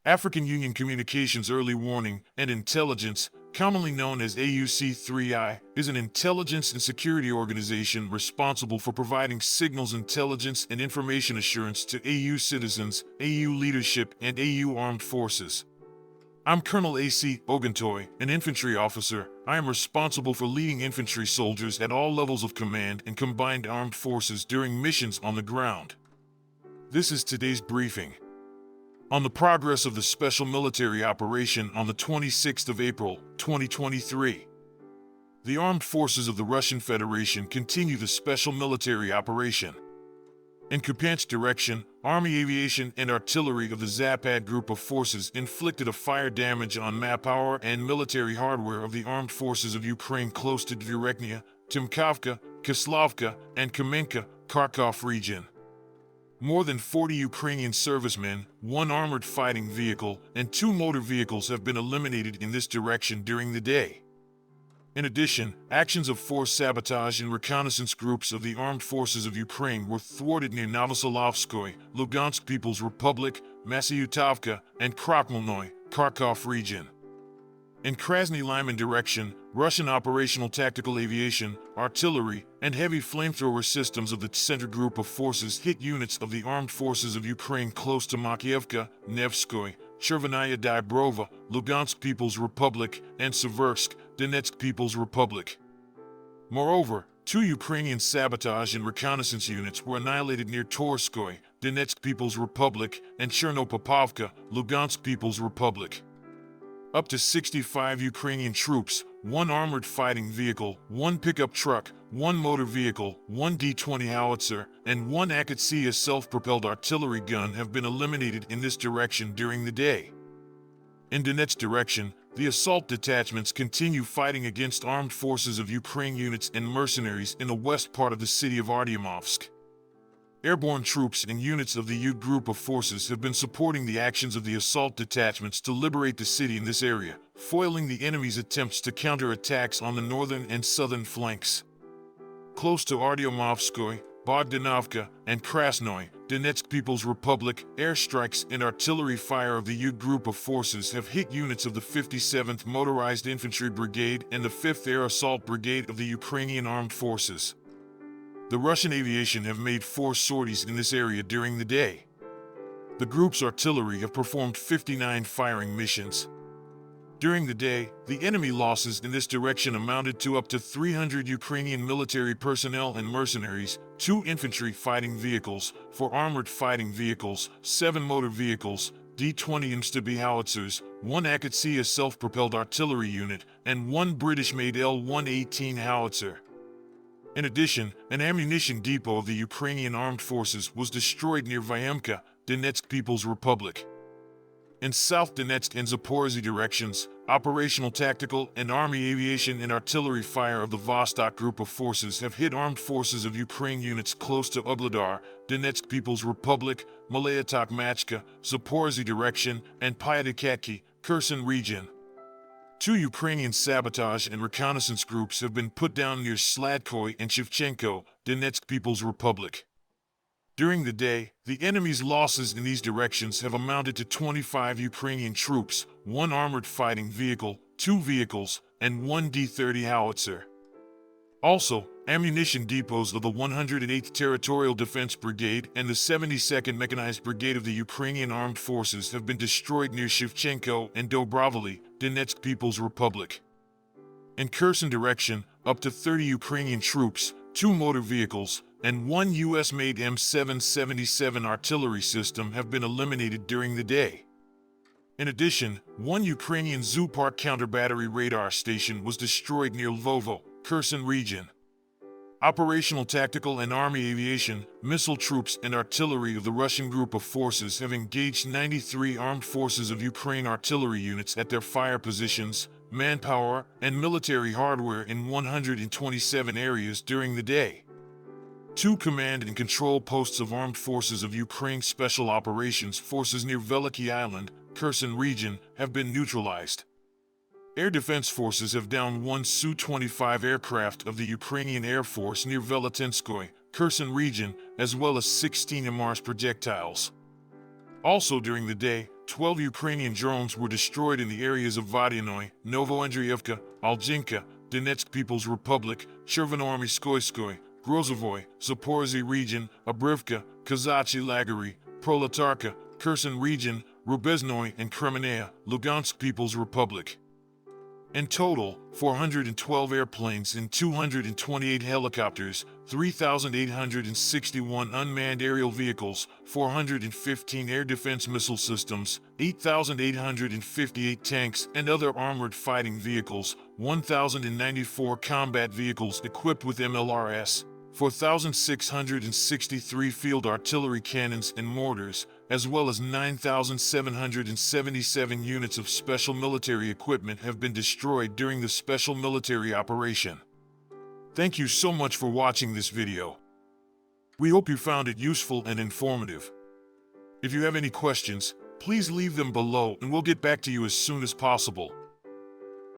African Union Communications Early Warning and Intelligence, commonly known as AUC3I, is an intelligence and security organization responsible for providing signals intelligence and information assurance to AU citizens, AU leadership, and AU armed forces. I'm Colonel A.C. Oguntoye, an infantry officer. I am responsible for leading infantry soldiers at all levels of command and combined armed forces during missions on the ground. This is today's briefing. On the progress of the special military operation on the 26th of April, 2023. The armed forces of the Russian Federation continue the special military operation. In Kupiansk direction, Army Aviation and Artillery of the Zapad Group of Forces inflicted a fire damage on manpower and military hardware of the armed forces of Ukraine close to Dvyreknya, Timkovka, Kislavka, and Kamenka, Kharkov region. More than 40 Ukrainian servicemen, 1 armored fighting vehicle, and 2 motor vehicles have been eliminated in this direction during the day. In addition, actions of force sabotage and reconnaissance groups of the armed forces of Ukraine were thwarted near Novosolovskoye, Lugansk People's Republic, Masyutavka, and Krokmelnoye, Kharkov region. In Krasny Lyman direction, Russian operational tactical aviation, artillery, and heavy flamethrower systems of the Center Group of Forces hit units of the armed forces of Ukraine close to Makiivka, Nevskoye, Chervenaya Dybrova, Lugansk People's Republic, and Seversk, Donetsk People's Republic. Moreover, 2 Ukrainian sabotage and reconnaissance units were annihilated near Torskoye, Donetsk People's Republic, and Chernopopovka, Lugansk People's Republic. Up to 65 Ukrainian troops, 1 armored fighting vehicle, 1 pickup truck, 1 motor vehicle, 1 D-20 howitzer, and 1 Akatsiya self-propelled artillery gun have been eliminated in this direction during the day. In Donetsk direction, the assault detachments continue fighting against armed forces of Ukraine units and mercenaries in the west part of the city of Artyomovsk. Airborne troops and units of the U Group of Forces have been supporting the actions of the assault detachments to liberate the city in this area, foiling the enemy's attempts to counter attacks on the northern and southern flanks. Close to Artyomovskoye, Bogdanovka, and Krasnoye, Donetsk People's Republic, airstrikes and artillery fire of the U Group of Forces have hit units of the 57th Motorized Infantry Brigade and the 5th Air Assault Brigade of the Ukrainian Armed Forces. The Russian aviation have made 4 sorties in this area during the day. The group's artillery have performed 59 firing missions. During the day, the enemy losses in this direction amounted to up to 300 Ukrainian military personnel and mercenaries, 2 infantry fighting vehicles, 4 armored fighting vehicles, 7 motor vehicles, D-20 Mstabi howitzers, 1 Akatsiya self-propelled artillery unit, and 1 British-made L-118 howitzer. In addition, an ammunition depot of the Ukrainian Armed Forces was destroyed near Vyemka, Donetsk People's Republic. In South Donetsk and Zaporizhzhia directions, operational tactical and Army aviation and artillery fire of the Vostok Group of Forces have hit armed forces of Ukraine units close to Ugledar, Donetsk People's Republic, Malaya Tokmachka, Zaporizhzhia direction, and Pyatakatki, Kherson region. 2 Ukrainian sabotage and reconnaissance groups have been put down near Sladkoy and Shevchenko, Donetsk People's Republic. During the day, the enemy's losses in these directions have amounted to 25 Ukrainian troops, 1 armored fighting vehicle, 2 vehicles, and 1 D-30 howitzer. Also, ammunition depots of the 108th Territorial Defense Brigade and the 72nd Mechanized Brigade of the Ukrainian Armed Forces have been destroyed near Shevchenko and Dobrovolye, Donetsk People's Republic. In Kherson direction, up to 30 Ukrainian troops, 2 motor vehicles, and 1 US-made M777 artillery system have been eliminated during the day. In addition, 1 Ukrainian Zupart counter-battery radar station was destroyed near Lvovo, Kherson region. Operational tactical and Army aviation, missile troops and artillery of the Russian Group of Forces have engaged 93 armed forces of Ukraine artillery units at their fire positions, manpower, and military hardware in 127 areas during the day. 2 command and control posts of armed forces of Ukraine Special Operations Forces near Veliky Island, Kherson region, have been neutralized. Air Defense Forces have downed 1 Su-25 aircraft of the Ukrainian Air Force near Velitinskoye, Kherson region, as well as 16 HIMARS projectiles. Also during the day, 12 Ukrainian drones were destroyed in the areas of Vodyanoy, Novoandriivka, Alginka, Donetsk People's Republic, Chervonoarmyskoye, Grozovoy, Zaporozhye region, Abrivka, Kazachi Lagary, Proletarka, Kherson region, Rubeznoy and Kremenaya, Lugansk People's Republic. In total, 412 airplanes and 228 helicopters, 3,861 unmanned aerial vehicles, 415 air defense missile systems, 8,858 tanks and other armored fighting vehicles, 1,094 combat vehicles equipped with MLRS, 4,663 field artillery cannons and mortars, as well as 9,777 units of special military equipment have been destroyed during the special military operation. Thank you so much for watching this video. We hope you found it useful and informative. If you have any questions, please leave them below and we'll get back to you as soon as possible.